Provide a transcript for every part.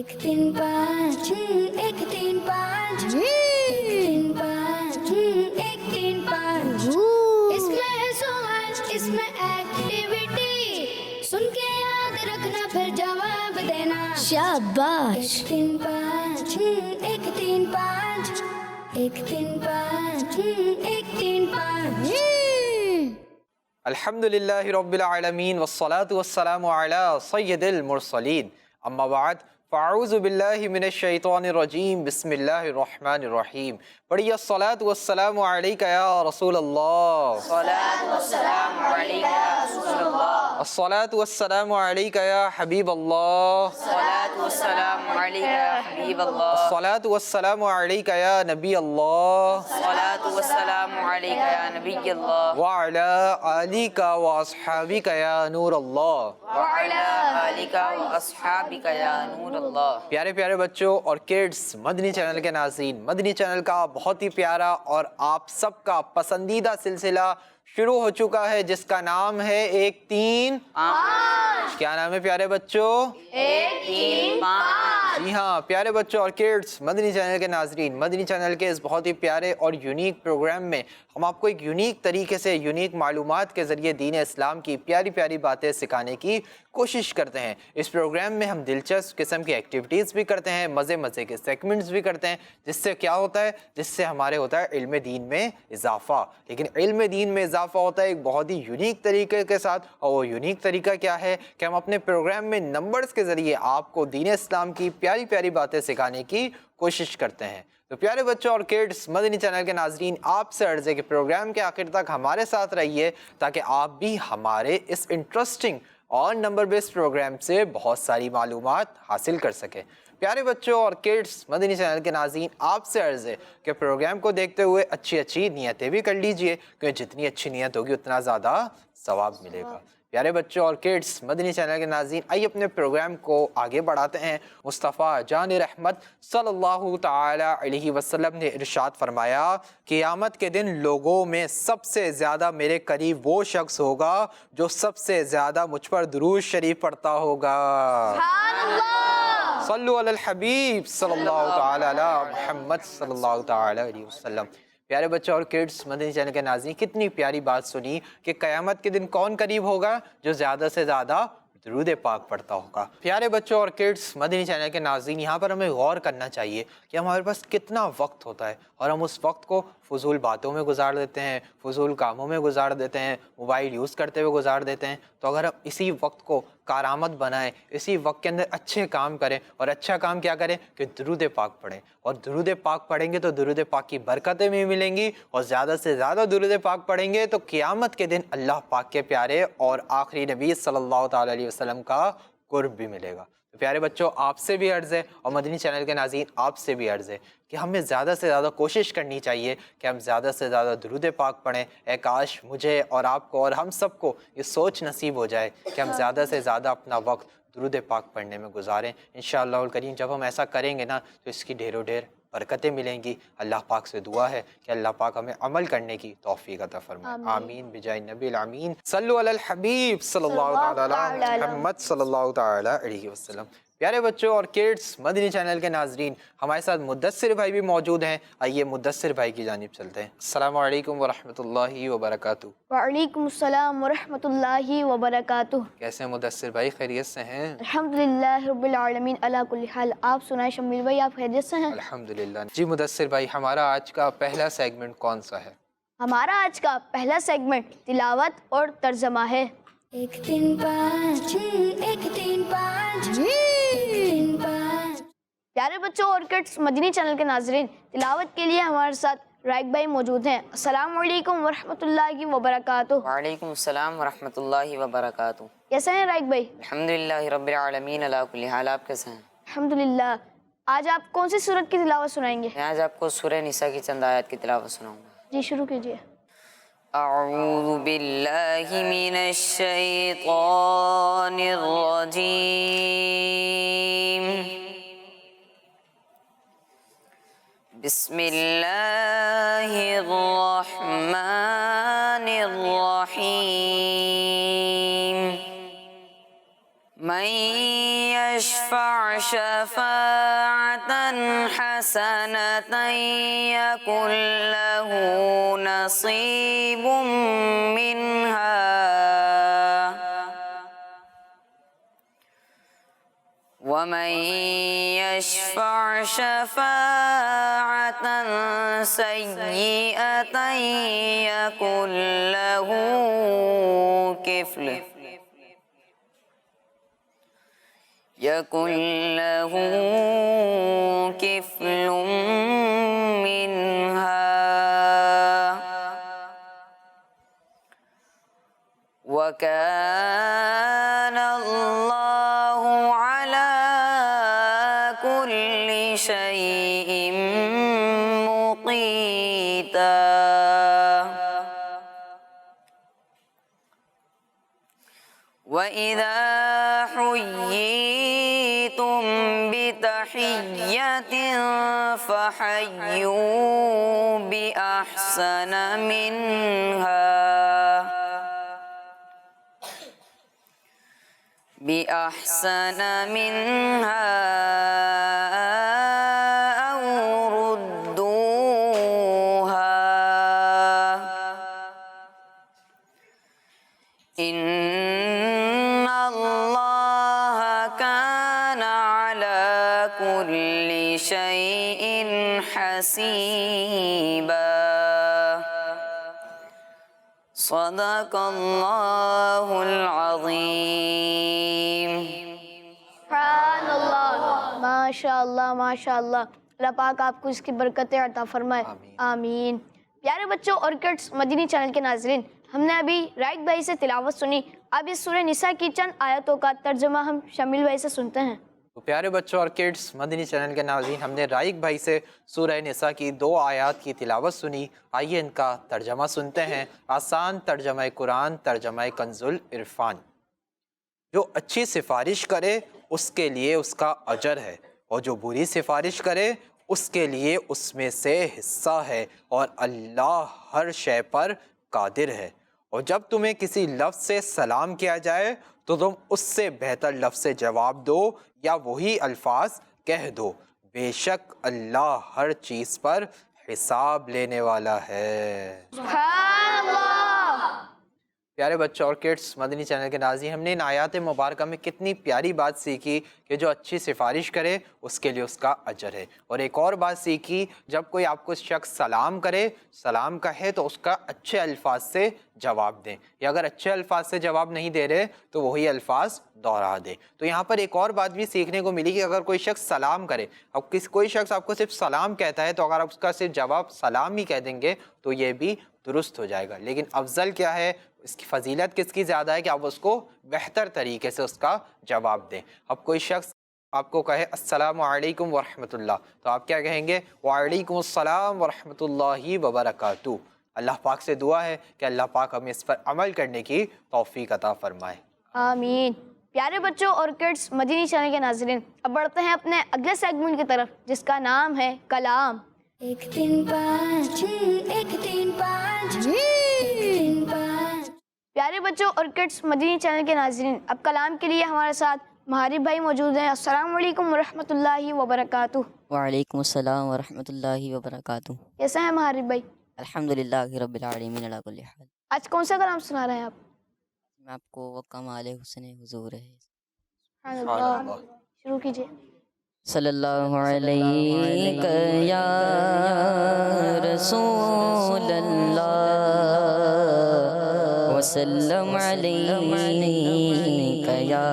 एक तीन पाँच एक तीन पाँच एक तीन पाँच एक तीन पाँच इसमें है सवाल इसमें एक्टिविटी सुन के याद रखना फिर जवाब देना शाबाश एक तीन पाँच एक तीन पाँच एक तीन पाँच एक तीन पाँच अल्हम्दुलिल्लाहि रब्बिल आलमीन वस्सलातु वस्सलामु अला सय्यिदिल मुरसलीन अम्मा बाद फ़अऊज़ु बिल्लाहि मिनश शैतानिर रजीम बिस्मिल्लाहिर रहमानिर रहीम। पढ़िए अस्सलातु वस्सलामु अलैका या रसूल अल्लाह, अस्सलातु वस्सलामु अलैका या रसूल अल्लाह, अस्सलातु वस्सलामु अलैका या हबीब अल्लाह, अस्सलातु वस्सलामु अलैका या हबीब अल्लाह, अस्सलातु वस्सलामु अलैका या नबी अल्लाह अस्सलातु वस्सलामु अलैका या नबी अल्लाह व अला आलिका व अस्हाबिका या नूर अल्लाह। व अला आलिका व अस्हाबिका या नूर अल्लाह। प्यारे प्यारे बच्चों और किड्स, मदनी चैनल के नाज़रीन, मदनी चैनल का बहुत ही प्यारा और आप सबका पसंदीदा सिलसिला शुरू हो चुका है जिसका नाम है एक तीन पाँच। क्या नाम है प्यारे बच्चों? एक तीन पाँच। जी हाँ प्यारे बच्चों और किड्स, मदनी चैनल के नाज़रीन, मदनी चैनल के इस बहुत ही प्यारे और यूनिक प्रोग्राम में हम आपको एक यूनिक तरीके से यूनिक मालूमात के ज़रिए दीन इस्लाम की प्यारी प्यारी बातें सिखाने की कोशिश करते हैं। इस प्रोग्राम में हम दिलचस्प किस्म की एक्टिविटीज़ भी करते हैं, मज़े मज़े के सेगमेंट्स भी करते हैं, जिससे क्या होता है, जिससे हमारे होता है इल्म दीन में इजाफ़ा। लेकिन इल्म दीन में इजाफ़ा होता है एक बहुत ही यूनिक तरीके के साथ, और वो यूनिक तरीका क्या है कि हम अपने प्रोग्राम में नंबर्स के ज़रिए आपको दीन इस्लाम की प्यारी प्यारी बातें सिखाने की कोशिश करते हैं। तो प्यारे बच्चों और किड्स, मदनी चैनल के नाज़रीन, आपसे अर्ज़ है कि प्रोग्राम के आखिर तक हमारे साथ रहिए ताकि आप भी हमारे इस इंटरेस्टिंग और नंबर बेस्ड प्रोग्राम से बहुत सारी मालूमात हासिल कर सकें। प्यारे बच्चों और किड्स, मदनी चैनल के नाज़रीन, आपसे अर्ज़ है कि प्रोग्राम को देखते हुए अच्छी अच्छी नियतें भी कर लीजिए, क्योंकि जितनी अच्छी नियत होगी उतना ज़्यादा सवाब मिलेगा। प्यारे बच्चों और किड्स, मदनी चैनल के नाज़रीन, आइए अपने प्रोग्राम को आगे बढ़ाते हैं। मुस्तफ़ा जान रहमत सल्लल्लाहु ताला अलैहि वसल्लम ने इरशाद फरमाया, क़यामत के दिन लोगों में सबसे ज़्यादा मेरे करीब वो शख्स होगा जो सबसे ज़्यादा मुझ पर दुरूद शरीफ पढ़ता होगा। सल्लु अलल हबीब सल्लल्लाहु ताला अला मुहम्मद सल्लल्लाहु ताला अलैहि वसल्लम। प्यारे बच्चों और किड्स, मदनी चैनल के नाज़रीन, कितनी प्यारी बात सुनी कि क़यामत के दिन कौन करीब होगा? जो ज़्यादा से ज़्यादा दुरूद पाक पढ़ता होगा। प्यारे बच्चों और किड्स, मदनी चैनल के नाज़रीन, यहाँ पर हमें गौर करना चाहिए कि हमारे पास कितना वक्त होता है और हम उस वक्त को फ़ुज़ूल बातों में गुजार देते हैं, फ़ुज़ूल कामों में गुजार देते हैं, मोबाइल यूज़ करते हुए गुजार देते हैं। तो अगर हम इसी वक्त को कारआमद बनाएं, इसी वक्त के अंदर अच्छे काम करें, और अच्छा काम क्या करें कि दुरूद पाक पढ़ें, और दुरूद पाक पढ़ेंगे तो दुरूद पाक की बरकतें भी मिलेंगी, और ज़्यादा से ज़्यादा दुरूद पाक पढ़ेंगे तो क़यामत के दिन अल्लाह पाक के प्यारे और आखिरी नबी सल्लल्लाहु ताला अलैहि वसल्लम का कुर्ब भी मिलेगा। तो प्यारे बच्चों, आपसे भी अर्ज़ है और मदनी चैनल के नाज़रीन आपसे भी अर्ज़ है कि हमें ज़्यादा से ज़्यादा कोशिश करनी चाहिए कि हम ज़्यादा से ज़्यादा दुरूद पाक पढ़ें। ए काश मुझे और आपको और हम सबको ये सोच नसीब हो जाए कि हम ज़्यादा से ज़्यादा अपना वक्त दुरूद पाक पढ़ने में गुजारें। इंशाअल्लाह करीम जब हम ऐसा करेंगे ना तो इसकी ढेरों ढेर बरकतें मिलेंगी। अल्लाह पाक से दुआ है कि अल्लाह पाक हमें अमल करने की तौफीक अता फरमाए। आमीन बिजाय नबील आमीन। सल्लु अलल हबीब सल्लल्लाहु ताला अला मुहम्मद सल्लल्लाहु ताला अलैहि वसल्लम। प्यारे बच्चों और किड्स, मदनी चैनल के नाज़रीन, हमारे साथ मुद्दस्सिर भाई भी मौजूद हैं। आइए मुद्दस्सिर भाई की जानिब चलते हैं। अस्सलामु अलैकुम व रहमतुल्लाहि व बरकातुहू। वालेकुम अस्सलाम व रहमतुल्लाहि व बरकातुहू। कैसे हैं मुद्दस्सिर भाई? खैरियत से हैं? अल्हम्दुलिल्लाह रब्बिल आलमीन अला कुल्ली हाल। आप सुनाएं शम्मिल भाई, आप खैरियत से हैं? अल्हम्दुलिल्लाह। जी मुद्दस्सिर भाई, हमारा आज का पहला सेगमेंट कौन सा है? हमारा आज का पहला सेगमेंट तिलावत और तर्जमा है। एक तीन पाँच एक तीन पाँच एक तीन पाँच। प्यारे बच्चों और किड्स, मदनी चैनल के नाज़रीन, तिलावत के लिए हमारे साथ राइक भाई मौजूद हैं। अस्सलाम वालेकुम व रहमतुल्लाहि व बरकातुहू। वालेकुम अस्सलाम व रहमतुल्लाहि व बरकातुहू। कैसे हैं राइक भाई? अल्हम्दुलिल्लाहि रब्बिल आलमीन अला कुल्ली हाल। आप कैसे हैं? अल्हम्दुलिल्लाह। आज आप कौन सी सूरत की तिलावत सुनाएंगे? मैं आज आपको सूरह निसा की चंद आयत की तिलावत सुनाऊंगा। जी शुरू कीजिए। अऊज़ु बिल्लाहि मिनश शैतानिर रजीम। बिस्मिल्लाहिर रहमानिर रहीम। मन यशफ़अ يشفع شفاعة حسنة يكن له نصيب منها ومن يشفع شفاعة سيئة يكن له كفل منها وكان الله على كل شيء مقيتا وإذا حييتم بتحية فحيوا بأحسن منها أو ردوها إن الله كان على كل شيء حسيبا صدق الله العظيم माशाअल्लाह माशाअल्लाह। अल्लाह पाक आपको इसकी बरकतें अता फरमाए, आमीन। प्यारे बच्चों और किड्स मदीनी चैनल के नाज़रीन, हमने अभी राइक भाई से तिलावत सुनी। अब इस सूरह निसा की चंद आयतों का तर्जुमा हम शमील भाई से सुनते हैं। तो प्यारे बच्चों और किड्स मदनी चैनल के नाज़रीन, हमने राइक भाई से सूरह निसा की 2 आयत की तिलावत सुनी। आइए इनका तर्जमा सुनते हैं। आसान तर्जमा कुरान, तर्जमा कंजुल इरफान। जो अच्छी सिफारिश करे उसके लिए उसका अजर है, और जो बुरी सिफारिश करे उसके लिए उसमें से हिस्सा है, और अल्लाह हर शय पर कादिर है। और जब तुम्हें किसी लफ्ज़ से सलाम किया जाए तो तुम उससे बेहतर लफ्ज़ से जवाब दो या वही अल्फाज कह दो। बेशक अल्लाह हर चीज़ पर हिसाब लेने वाला है। प्यारे बच्चों और किड्स मदनी चैनल के नाज़रीन, हमने इन आयात मुबारक में कितनी प्यारी बात सीखी कि जो अच्छी सिफारिश करे उसके लिए उसका अजर है। और एक और बात सीखी, जब कोई आपको शख्स सलाम करे, सलाम कहे तो उसका अच्छे अल्फाज से जवाब दें, या अगर अच्छे अल्फाज से जवाब नहीं दे रहे तो वही अल्फाज दोहरा दें। तो यहाँ पर एक और बात भी सीखने को मिली कि अगर कोई शख्स सलाम करे, अब कोई शख्स आपको सिर्फ सलाम कहता है तो अगर आप उसका सिर्फ जवाब सलाम ही कह देंगे तो ये भी दुरुस्त हो जाएगा। लेकिन अफजल क्या है, इसकी फजीलत किसकी ज़्यादा है कि आप उसको बेहतर तरीके से उसका जवाब दें। अब कोई शख्स आपको कहे अस्सलामु अलैकुम वरहमतुल्लाह, तो आप क्या कहेंगे? वालेकुम अस्सलाम वरहमतुल्लाहि वबरकातुहू। अल्लाह पाक से दुआ है कि अल्लाह पाक हमें इस पर अमल करने की तौफीक अता फरमाए, आमीन। प्यारे बच्चों और किड्स मदनी चैनल के नाज़रीन, अब बढ़ते हैं अपने अगले सेगमेंट की तरफ जिसका नाम है कलाम। 1 3 5 1 3 5 1 3 5। प्यारे बच्चों और किड्स मदनी चैनल के नाज़रीन, अब कलाम के लिए हमारे साथ महारिब भाई मौजूद हैं। अस्सलाम वालेकुम वरहमतुल्लाहि वबरकातुहू। वालेकुम अस्सलाम वरहमतुल्लाहि वबरकातुहू। कैसे हैं महारिब भाई? अल्हम्दुलिल्लाहि रब्बिल आलमीन अला कुल्ली हाल। आज कौन सा कलाम सुना रहे हैं आप? मैं आपको वो कमाल हुस्न हुजूर है। शुरू कीजिए। सल्लल्लाहु अलैका या रसूलल्लाह वसल्लम अलैका या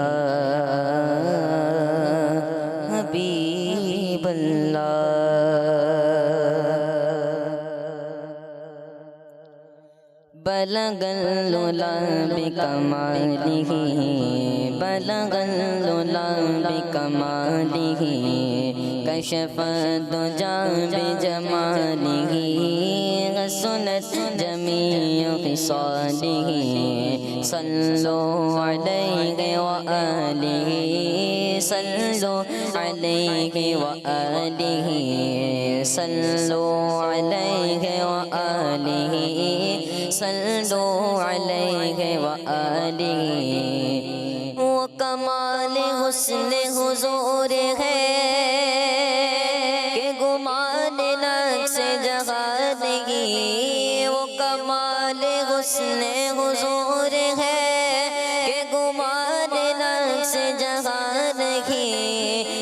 हबीबल्लाह। बलगल उला बिकमालिही बलगल उला बिकमालिही कशफ दुजा बिजमालिही हसनत जमीउ खिसालिही सल्लु अलैहि व आलिही सल्लु अलैहि व आलिही सल्लु अलैहि व आलिही सल्लु अलैहि व आलिही। वो कमाल हुस्न हुजूर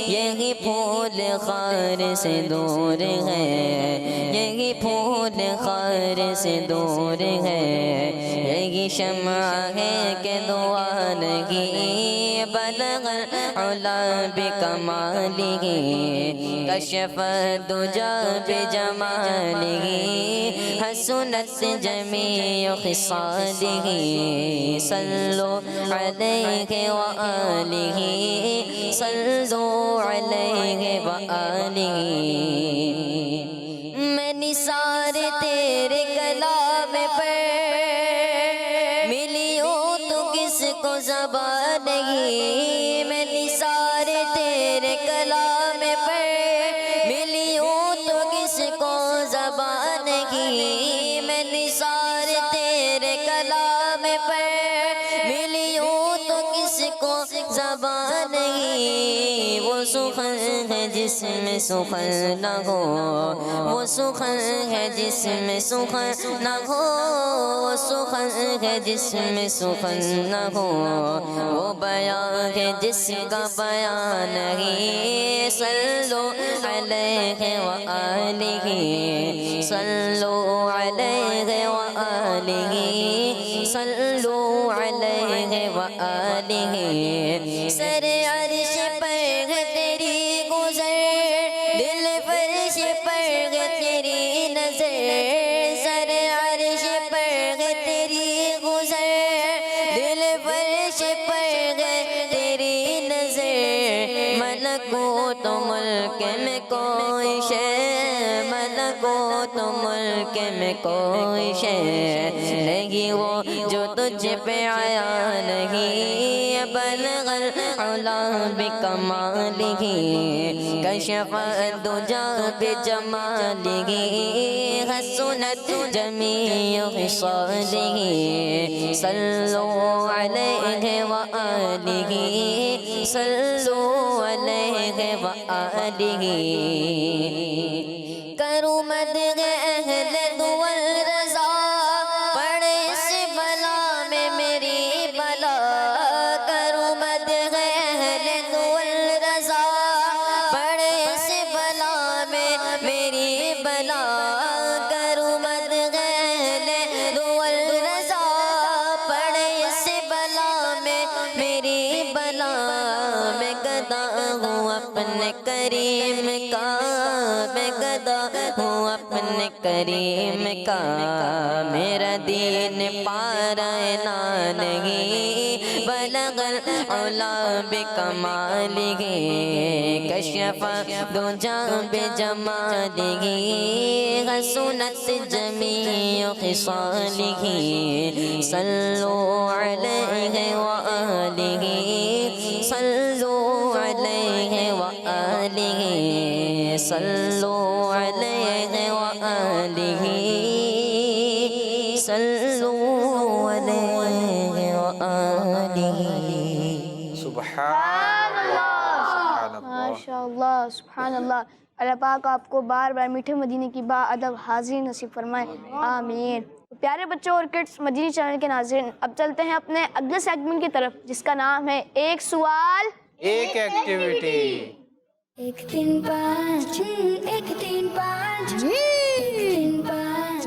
یہی پھول خار سے دور ہے، یہی پھول خار سے دور ہے، یہی شمع ہے کہ دعا نہیں، بلغ العلا بکمالہ، کشف الدجا بجمالہ، حسنت جمیع خصالہ، صلو علیہ وآلہ، صلو علیہ وآلہ۔ میں نثار تیرے کلام پر ملی ہوں تو کس کو زبان نہیں، میں نثار تیرے کلام پر ملی ہوں تو کس کو زبان نہیں، میں نثار تیرے کلام پر ملی ہوں تو کس کو زبان نہیں، وہ سخن ہے جس میں سخن نہ ہو، وہ سخن ہے جس میں سخن نہ ہو، وہ سخن ہے جس میں سخن نہ ہو، وہ بیان ہے جس کا بیان نہیں، صلو علیہ وآلہ، صلو علیہ وآلہ، صلو علیہ وآلہ۔ سر عرش پر ہے تیری گزر، دل فرش پر ہے تیری نظر، سر عرش پر ہے تیری گزر، دل فرش پر ہے تیری نظر، ملکوت ملک میں کوئی شے، ملکوت ملک میں کوئی شے نہیں وہ جو تجھ پہ آیا نہیں، بلغ العلا بکمالہ، کشف الدجا بجمالہ، حسنت جمیع خصالہ، صلو علیہ وآلہ، صلو علیہ وآلہ۔ کروں مدح اہل دول رضا، پڑے اس بلا میں میری بلا، کروں مدح اہل دول رضا، پڑے اس بلا میں میری بلا، کروں مدح اہل دول رضا، پڑے اس بلا میں میری بلا، میں گدا ہوں اپنے کریم کا، میں گدا ہوں اپنے کریم کا، میرا دین پارا نہیں، بلغ العلا بکمالہ، کشف الدجا بجمالہ، حسنت جمیع خصالہ، صلو علیہ وآلہ، صلو علیہ وآلہ، صلو علیہ وآلہ، صلو علیہ وآلہ۔ سبحان اللہ، ماشاء اللہ، سبحان اللہ۔ اللہ پاک آپ کو بار بار میٹھے مدینے کی با ادب حاضری نصیب فرمائے، آمین۔ پیارے بچوں اور کڈس مدینی چینل کے ناظرین، اب چلتے ہیں اپنے اگلے سیگمنٹ کی طرف جس کا نام ہے ایک سوال ایک ایکٹیویٹی۔ ایک تین پانچ، ایک تین پانچ، ایک تین پانچ۔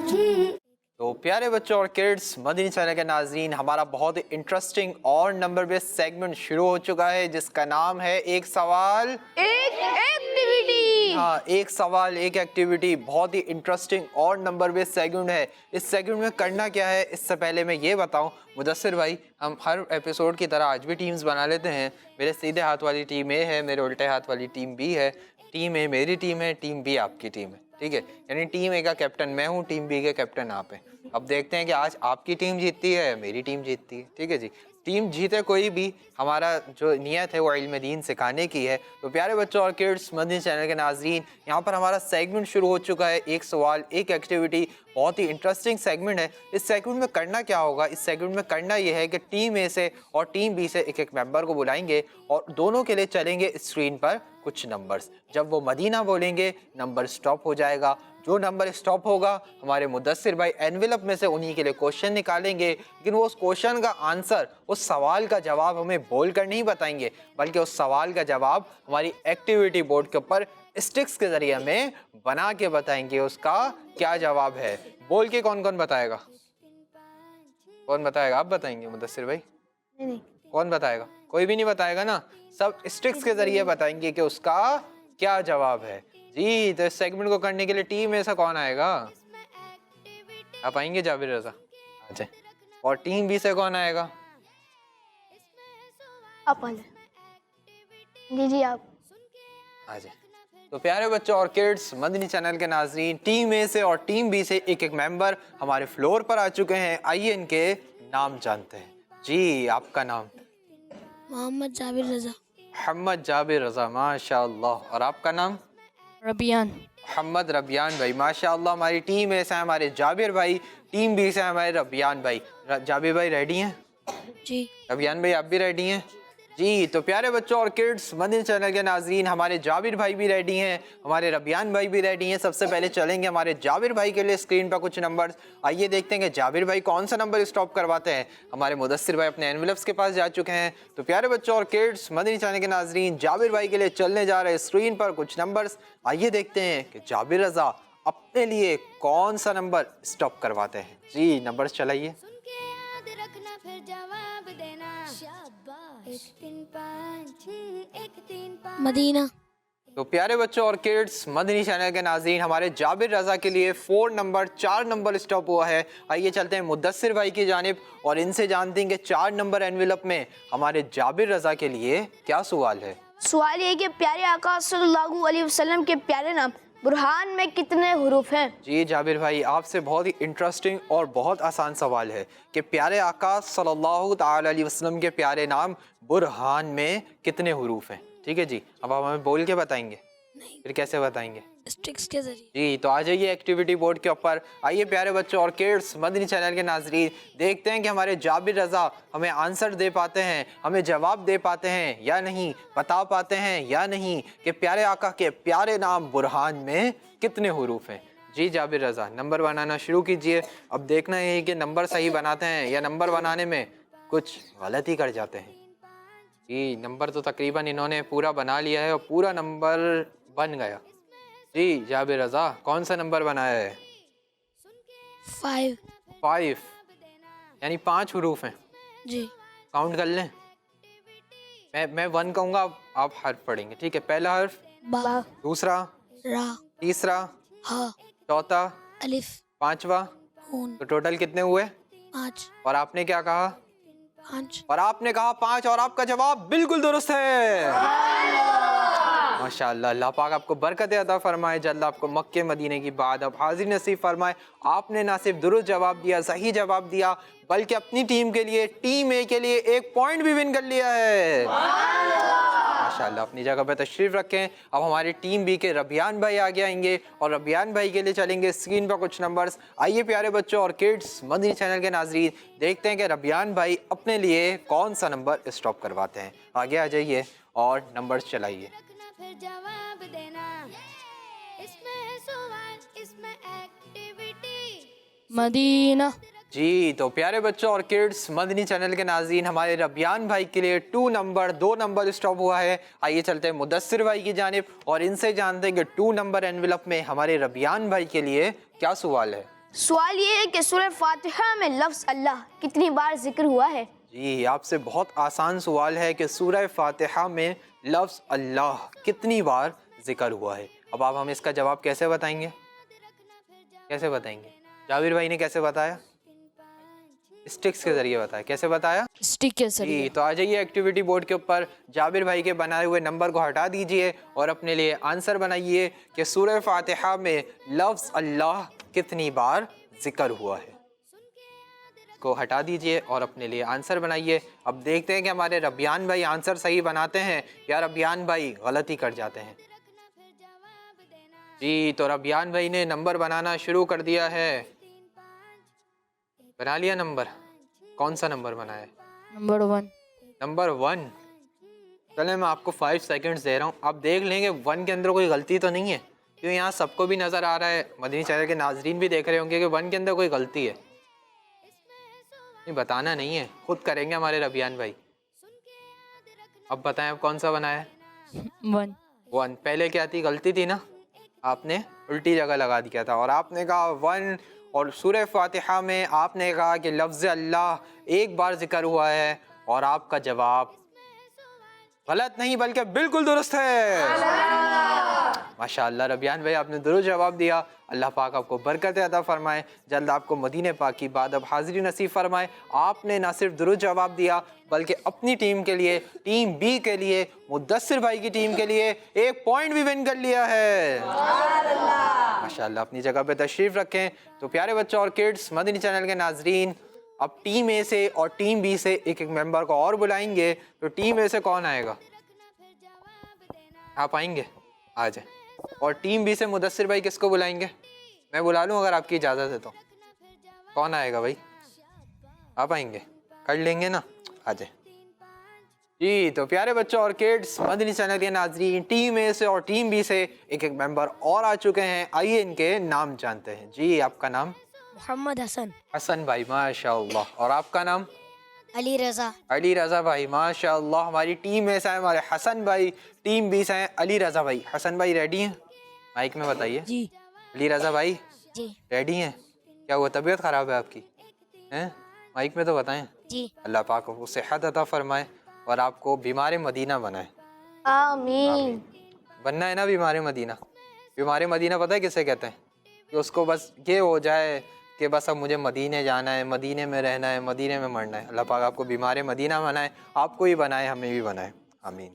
تو پیارے بچوں اور کڈس مدنی چینل کے ناظرین، ہمارا بہت ہی انٹرسٹنگ اور نمبر بیس سیگمنٹ شروع ہو چکا ہے جس کا نام ہے ایک سوال ایک ایکٹیویٹی۔ ہاں، ایک سوال ایک ایکٹیویٹی، بہت ہی انٹرسٹنگ اور نمبر بیس سیگمنٹ ہے۔ اس سیگمنٹ میں کرنا کیا ہے، اس سے پہلے میں یہ بتاؤں مدثر بھائی، ہم ہر ایپیسوڈ کی طرح آج بھی ٹیمز بنا لیتے ہیں۔ میرے سیدھے ہاتھ والی ٹیم اے ہے، میرے الٹے ہاتھ والی ٹیم بی ہے، ٹیم اے میری ٹیم ہے، ٹیم بی آپ کی ٹیم ہے، ٹھیک ہے؟ یعنی ٹیم اے کا کیپٹن میں ہوں، ٹیم بی کے کیپٹن آپ ہیں۔ اب دیکھتے ہیں کہ آج آپ کی ٹیم جیتتی ہے یا میری ٹیم جیتتی ہے، ٹھیک ہے جی؟ ٹیم جیتے کوئی بھی، ہمارا جو نیت ہے وہ علم دین سکھانے کی ہے۔ تو پیارے بچوں اور کڈس مدنی چینل کے ناظرین، یہاں پر ہمارا سیگمنٹ شروع ہو چکا ہے ایک سوال ایک ایکٹیویٹی، بہت ہی انٹرسٹنگ سیگمنٹ ہے۔ اس سیگمنٹ میں کرنا کیا ہوگا، اس سیگمنٹ میں کرنا یہ ہے کہ ٹیم اے سے اور ٹیم بی سے ایک ایک ممبر کو بلائیں گے اور دونوں کے لیے چلیں گے اسکرین پر کچھ نمبرز۔ جب وہ مدینہ بولیں گے نمبر سٹاپ ہو جائے گا، जो नंबर स्टॉप होगा हमारे मुदस्सिर भाई एनवेलप में से उन्हीं के लिए क्वेश्चन निकालेंगे, लेकिन वो उस क्वेश्चन का आंसर, उस सवाल का जवाब हमें बोल कर नहीं बताएंगे, बल्कि उस सवाल का जवाब हमारी एक्टिविटी बोर्ड के ऊपर स्टिक्स के जरिए हमें बना के बताएंगे उसका क्या जवाब है। बोल के कौन कौन बताएगा? कौन बताएगा? आप बताएंगे मुदस्सिर भाई? नहीं, कौन बताएगा? कोई भी नहीं बताएगा ना, सब स्टिक्स के जरिए बताएंगे कि उसका क्या जवाब है। जी, तो इस सेगमेंट को करने के लिए टीम में से कौन आएगा? आप आएंगे जाबिर रजा? अच्छा, और टीम बी से कौन आएगा? आप आ जाए। जी आप। अच्छा, तो प्यारे बच्चों और किड्स, मदनी चैनल के नाजरीन, टीम ए से और टीम बी से एक एक मेंबर हमारे फ्लोर पर आ चुके हैं। आइए इनके नाम जानते हैं। जी, आपका नाम? मोहम्मद जाबिर रजा। मोहम्मद जाबिर रजा, माशाअल्लाह। और आपका नाम? रबियान। मोहम्मद रबियान भाई, माशाअल्लाह। हमारी टीम ए से हमारे जाबिर भाई, टीम बी से हमारे रबियान भाई। जाबिर भाई रेडी हैं? जी। रबियान भाई आप भी रेडी हैं? जी, तो प्यारे बच्चों और किड्स, मदनी चैनल के नाजरीन, हमारे जाबिर भाई भी रेडी हैं, हमारे रबियान भाई भी रेडी हैं। सबसे पहले चलेंगे हमारे जाबिर भाई के लिए स्क्रीन पर कुछ नंबर्स। आइए देखते हैं कि जाबिर भाई कौन सा नंबर स्टॉप करवाते हैं। हमारे मुदस्सिर भाई अपने एनवेलप्स के पास जा चुके हैं। तो प्यारे बच्चों और किड्स, मदनी चैनल के नाजरीन, जाबिर भाई के लिए चलने जा रहे स्क्रीन पर कुछ नंबर्स। आइए देखते हैं कि जाबिर रजा अपने लिए कौन सा नंबर स्टॉप करवाते हैं। जी, नंबर्स चलाइए। सुन के याद रखना फिर जवाब देना। शाबाश। 1 3 5 6 1 3 5। मदीना। तो प्यारे बच्चों और किड्स, मदनी चैनल के नाज़रीन, हमारे जाबिर रजा के लिए 4 नंबर स्टॉप हुआ है। आइए चलते हैं मुदस्सिर भाई की जानिब और इनसे जानते हैं कि 4 नंबर एनवेलप में हमारे जाबिर रजा के लिए क्या सवाल है। सवाल ये कि प्यारे आका सल्लल्लाहु अलैहि वसल्लम के प्यारे नाम बुरहान में कितने हुरूफ हैं? जी जाबिर भाई, आपसे बहुत ही इंटरेस्टिंग और बहुत आसान सवाल है कि प्यारे आका सल्लल्लाहु ताला अलैहि वसल्लम के प्यारे नाम बुरहान में कितने हुरूफ हैं। ठीक है जी, अब आप हमें बोल के बताएंगे? नहीं। फिर कैसे बताएंगे? स्टिक्स के जरिए। जी, तो आ जाइए एक्टिविटी बोर्ड के ऊपर। आइए प्यारे बच्चों और किड्स, मदनी चैनल के नाजरीन, देखते हैं कि हमारे जाबिर रजा हमें आंसर दे पाते हैं, हमें जवाब दे पाते हैं या नहीं, बता पाते हैं या नहीं कि प्यारे आका के प्यारे नाम बुरहान में कितने हुरूफ हैं। जी जाबिर रजा, नंबर बनाना शुरू कीजिए। अब देखना है कि नंबर सही बनाते हैं या नंबर बनाने में कुछ गलती कर जाते हैं। जी, नंबर तो तकरीबन इन्होंने पूरा बना लिया है और पूरा नंबर बन गया। जी जाबिर रजा, कौन सा नंबर बनाया है? 5 यानी 5 हुरूफ हैं। जी। काउंट कर लें। मैं 1 कहूँगा, आप हर्फ पढ़ेंगे। ठीक है, पहला हर्फ, बा। दूसरा, रा। तीसरा, हा। चौथा, अलिफ। 5वां। खून। तो टोटल कितने हुए? 5। और आपने क्या कहा? 5। और आपने कहा 5 और आपका जवाब बिल्कुल दुरुस्त है। माशाअल्लाह, अल्लाह पाक आपको बरकत अता फरमाए, जल्द आपको मक्के मदीने की बात अब हाजिर नसीब फरमाए। आपने ना सिर्फ दुरुस्त जवाब दिया, सही जवाब दिया, बल्कि अपनी टीम के लिए, टीम ए के लिए 1 पॉइंट भी विन कर लिया है। माशाअल्लाह, अपनी जगह पर तशरीफ रखें। अब हमारी टीम बी के रबियान भाई आगे आएंगे और रबियान भाई के लिए चलेंगे स्क्रीन पर कुछ नंबर्स। आइए प्यारे बच्चों और किड्स, मदनी चैनल के नाजरीन, देखते हैं कि रबियान भाई अपने लिए कौन सा नंबर स्टॉप करवाते हैं। आगे आ जाइए और नंबर्स चलाइए। फिर जवाब देना। इसमें है सवाल, इसमें एक्टिविटी। मदीना। जी, तो प्यारे बच्चों और किड्स, मदनी चैनल के नाज़रीन, हमारे रबियान भाई के लिए 2 नंबर स्टॉप हुआ है। आइए चलते हैं मुदस्सिर भाई की जानिब और इनसे जानते हैं कि 2 नंबर एनवेलप में हमारे रबियान भाई के लिए क्या सवाल है। सवाल ये है कि सूरह फातिहा में लफ्ज़ अल्लाह कितनी बार जिक्र हुआ है? जी, आपसे बहुत आसान सवाल है कि सूरह फातिहा में लफ्ज़ अल्लाह कितनी बार जिक्र हुआ है। अब आप हमें इसका जवाब कैसे बताएंगे? कैसे बताएंगे? जाबिर भाई ने कैसे बताया? स्टिक्स के जरिए बताया। कैसे बताया? स्टिक के जरिए। जी, तो आ जाइए एक्टिविटी बोर्ड के ऊपर, जाबिर भाई के बनाए हुए नंबर को हटा दीजिए और अपने लिए आंसर बनाइए कि सूरह फातिहा में लफ्ज़ अल्लाह कितनी बार जिक्र हुआ है। को हटा दीजिए और अपने लिए आंसर बनाइए। अब देखते हैं कि हमारे रबियान भाई आंसर सही बनाते हैं या रबियान भाई गलती कर जाते हैं। जी, तो रबियान भाई ने नंबर बनाना शुरू कर दिया है। बना लिया नंबर? कौन सा नंबर बनाया है? नंबर 1। नंबर 1। चले, मैं आपको 5 सेकंड्स दे रहा हूँ, आप देख लेंगे 1 के अंदर कोई गलती तो नहीं है। کیوں یہاں سب کو بھی نظر آ رہا ہے, مدنی چینل کے ناظرین بھی دیکھ رہے ہوں گے کہ 1 کے اندر کوئی غلطی ہے. نہیں بتانا نہیں ہے, خود کریں گے ہمارے ربیان بھائی. اب بتائیں اب کون سا بنا ہے؟ 1. 1. پہلے کیا تھی, غلطی تھی نا, آپ نے الٹی جگہ لگا دیا تھا اور آپ نے کہا 1. اور سورہ فاتحہ میں آپ نے کہا کہ لفظ اللہ ایک بار ذکر ہوا ہے اور آپ کا جواب غلط نہیں بلکہ بالکل درست ہے. ماشاءاللہ ربیان بھائی آپ نے درست جواب دیا. اللہ پاک آپ کو برکت عطا فرمائے, جلد آپ کو مدینے پاک کی بعد اب حاضری نصیب فرمائے. آپ نے نہ صرف درست جواب دیا بلکہ اپنی ٹیم کے لیے, ٹیم بی کے لیے, مدثر بھائی کی ٹیم کے لیے 1 پوائنٹ بھی ون کر لیا ہے. ماشاءاللہ اپنی جگہ پہ تشریف رکھیں. تو پیارے بچوں اور کڈس, مدنی چینل کے ناظرین, اب ٹیم اے سے اور ٹیم بی سے ایک ایک ممبر کو اور بلائیں گے. تو ٹیم اے سے کون آئے گا؟ آپ آئیں گے؟ آ جائیں. اور ٹیم بی سے مدثر بھائی کس کو بلائیں گے؟ میں بلا لوں اگر آپ کی اجازت ہے تو. کون آئے گا بھائی؟ آپ آئیں گے؟ کر لیں گے نا, آ جائیں. جی تو پیارے بچوں اور کڈس, مدنی چینل کے ناظرین, ٹیم اے سے اور ٹیم بی سے ایک ایک ممبر اور آ چکے ہیں. آئیے ان کے نام جانتے ہیں. جی آپ کا نام؟ محمد حسن. حسن بھائی, ماشاء اللہ. اور آپ کا نام؟ علی رضا. علی رضا بھائی, ماشاء اللہ. ہماری ٹیم اے سے ہیں ہمارے حسن بھائی, ٹیم بی سے ہیں علی رضا بھائی. حسن بھائی ریڈی ہیں؟ مائک میں بتائیے. جی. علی رضا بھائی جی. ریڈی ہیں؟ کیا ہوا, طبیعت خراب ہے آپ کی ہیں؟ مائک میں تو بتائیں. جی. اللہ پاک کو صحت عطا فرمائے اور آپ کو بیمار مدینہ بنائے. آمین. بننا ہے نا بیمار مدینہ. بیمار مدینہ پتہ ہے کسے کہتے ہیں؟ کہ اس کو بس یہ ہو جائے کہ بس اب مجھے مدینے جانا ہے, مدینے میں رہنا ہے, مدینے میں مرنا ہے. اللہ پاک آپ کو بیمار مدینہ بنائے, آپ کو ہی بنائے, ہمیں بھی بنائے. آمین.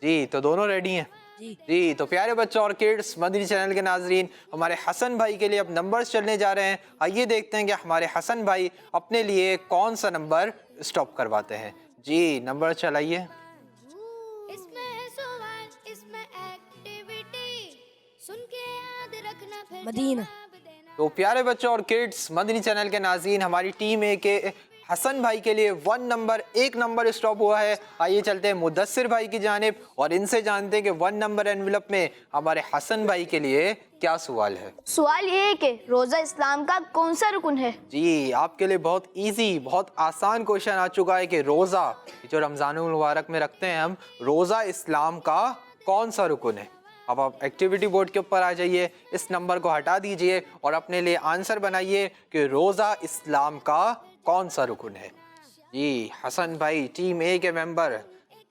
جی تو دونوں ریڈی ہیں؟ جی تو پیارے بچوں اور کڈس, مدنی چینل کے ناظرین, ہمارے حسن بھائی کے لیے اب نمبرز چلنے جا رہے ہیں. آئیے دیکھتے ہیں کہ ہمارے حسن بھائی اپنے لیے کون سا نمبر اسٹاپ کرواتے ہیں. جی نمبر چلائیے. اس میں ہے سوال, اس میں ایکٹیویٹی, سن کے یاد رکھنا پھر مدینہ. جواب دینا. تو پیارے بچوں اور کڈس, مدنی چینل کے ناظرین, ہماری ٹیم اے کے حسن بھائی کے لیے 1 نمبر, 1 نمبر اسٹاپ ہوا ہے. آئیے چلتے ہیں مدثر بھائی کی جانب اور ان سے جانتے ہیں کہ 1 نمبر انویلپ میں ہمارے حسن بھائی کے لیے کیا سوال ہے. سوال یہ ہے کہ روزہ اسلام کا کون سا رکن ہے؟ جی آپ کے لیے بہت ایزی, بہت آسان کوشچن آ چکا ہے کہ روزہ جو رمضان المبارک میں رکھتے ہیں ہم, روزہ اسلام کا کون سا رکن ہے. اب آپ ایکٹیویٹی بورڈ کے اوپر آ جائیے, اس نمبر کو ہٹا دیجئے اور اپنے لیے آنسر بنائیے کہ روزہ اسلام کا کون سا رکن ہے. جی حسن بھائی ٹیم اے کے ممبر